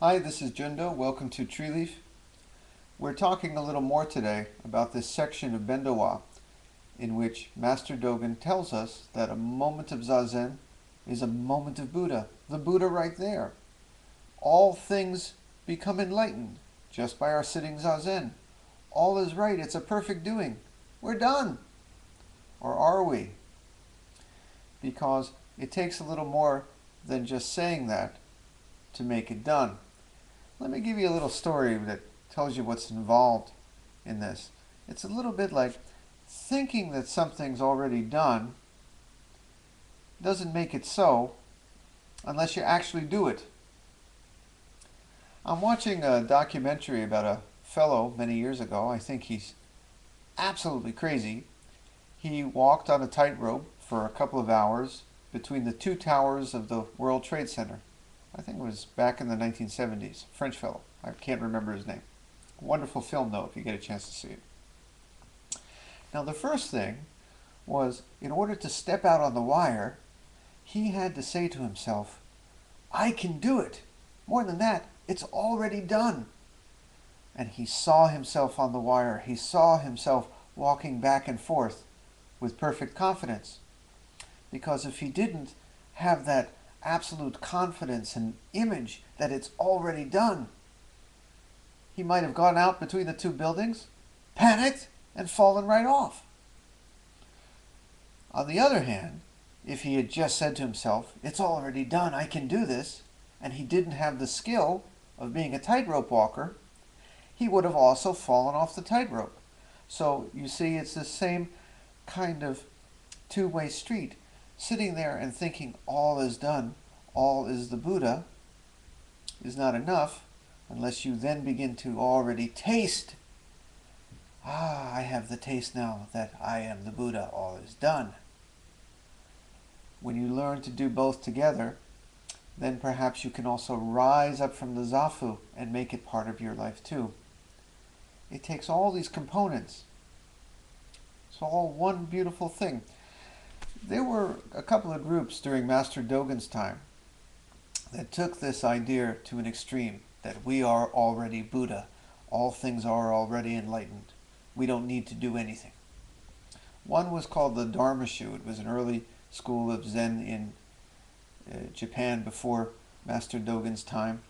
Hi, this is Jundo. Welcome to Tree Leaf. We're talking a little more today about this section of Bendowa in which Master Dogen tells us that a moment of Zazen is a moment of Buddha. The Buddha right there. All things become enlightened just by our sitting Zazen. All is right. It's a perfect doing. We're done. Or are we? Because it takes a little more than just saying that to make it done. Let me give you a little story that tells you what's involved in this. It's a little bit like thinking that something's already done doesn't make it so unless you actually do it. I'm watching a documentary about a fellow many years ago. I think he's absolutely crazy. He walked on a tightrope for a couple of hours between the two towers of the World Trade Center. I think it was back in the 1970s. French fellow. I can't remember his name. Wonderful film, though, if you get a chance to see it. Now, the first thing was, in order to step out on the wire, he had to say to himself, I can do it. More than that, it's already done. And he saw himself on the wire. He saw himself walking back and forth with perfect confidence. Because if he didn't have that absolute confidence and image that it's already done, he might have gone out between the two buildings, panicked, and fallen right off. On the other hand, if he had just said to himself, it's already done, I can do this, and he didn't have the skill of being a tightrope walker, he would have also fallen off the tightrope. So you see, it's the same kind of two-way street. Sitting there and thinking all is done, all is the Buddha, is not enough unless you then begin to already taste. I have the taste now that I am the Buddha, all is done. When you learn to do both together, then perhaps you can also rise up from the Zafu and make it part of your life too. It takes all these components. It's all one beautiful thing. There were a couple of groups during Master Dogen's time that took this idea to an extreme, that we are already Buddha. All things are already enlightened. We don't need to do anything. One was called the Dharma Shu. It was an early school of Zen in Japan before Master Dogen's time.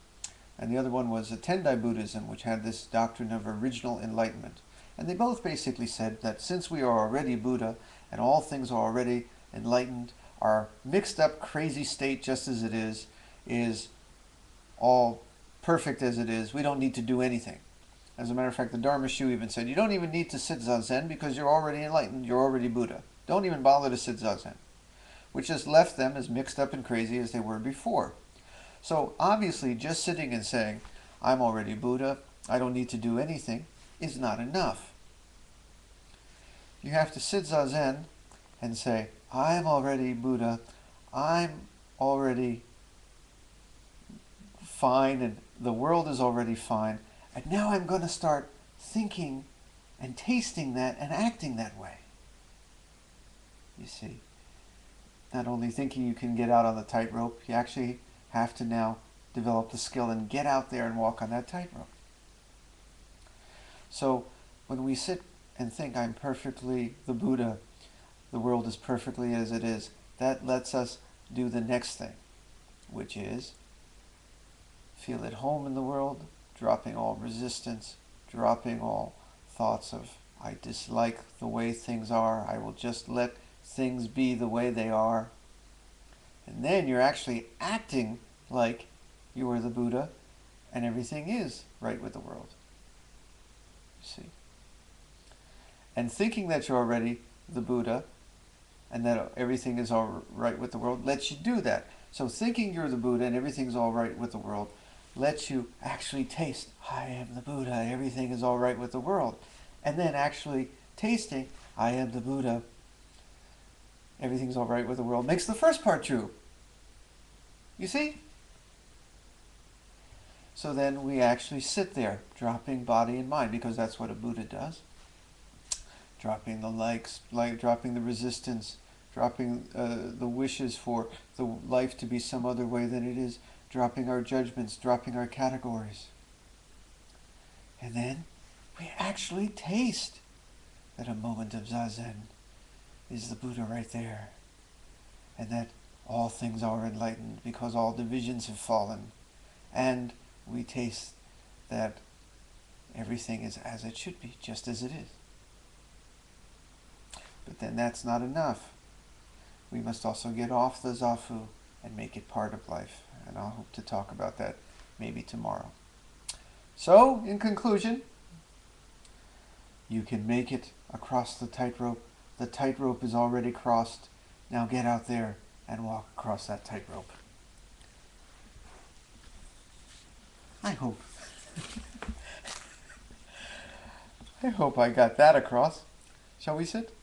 And the other one was Tendai Buddhism, which had this doctrine of original enlightenment. And they both basically said that since we are already Buddha and all things are already enlightened, our mixed up crazy state just as it is all perfect as it is, we don't need to do anything. As a matter of fact, the Dharma Shu even said, you don't even need to sit Zazen because you're already enlightened, you're already Buddha. Don't even bother to sit Zazen. Which just left them as mixed up and crazy as they were before. So obviously just sitting and saying, I'm already Buddha, I don't need to do anything, is not enough. You have to sit Zazen and say, I'm already Buddha, I'm already fine, and the world is already fine, and now I'm going to start thinking and tasting that and acting that way. You see, not only thinking you can get out on the tightrope, you actually have to now develop the skill and get out there and walk on that tightrope. So when we sit and think I'm perfectly the Buddha, the world is perfectly as it is, that lets us do the next thing, which is feel at home in the world, dropping all resistance, dropping all thoughts of I dislike the way things are, I will just let things be the way they are. And then you're actually acting like you are the Buddha and everything is right with the world. You see? And thinking that you're already the Buddha and that everything is all right with the world lets you do that. So thinking you're the Buddha and everything's all right with the world lets you actually taste, I am the Buddha, everything is all right with the world. And then actually tasting, I am the Buddha, everything's all right with the world, makes the first part true. You see? So then we actually sit there, dropping body and mind, because that's what a Buddha does. Dropping the likes, dropping the resistance, dropping the wishes for the life to be some other way than it is, dropping our judgments, dropping our categories. And then we actually taste that a moment of Zazen is the Buddha right there, and that all things are enlightened because all divisions have fallen, and we taste that everything is as it should be, just as it is. But then that's not enough. We must also get off the Zafu and make it part of life, and I'll hope to talk about that maybe tomorrow. So, in conclusion, you can make it across the tightrope. The tightrope is already crossed. Now get out there and walk across that tightrope. I hope. I hope I got that across. Shall we sit?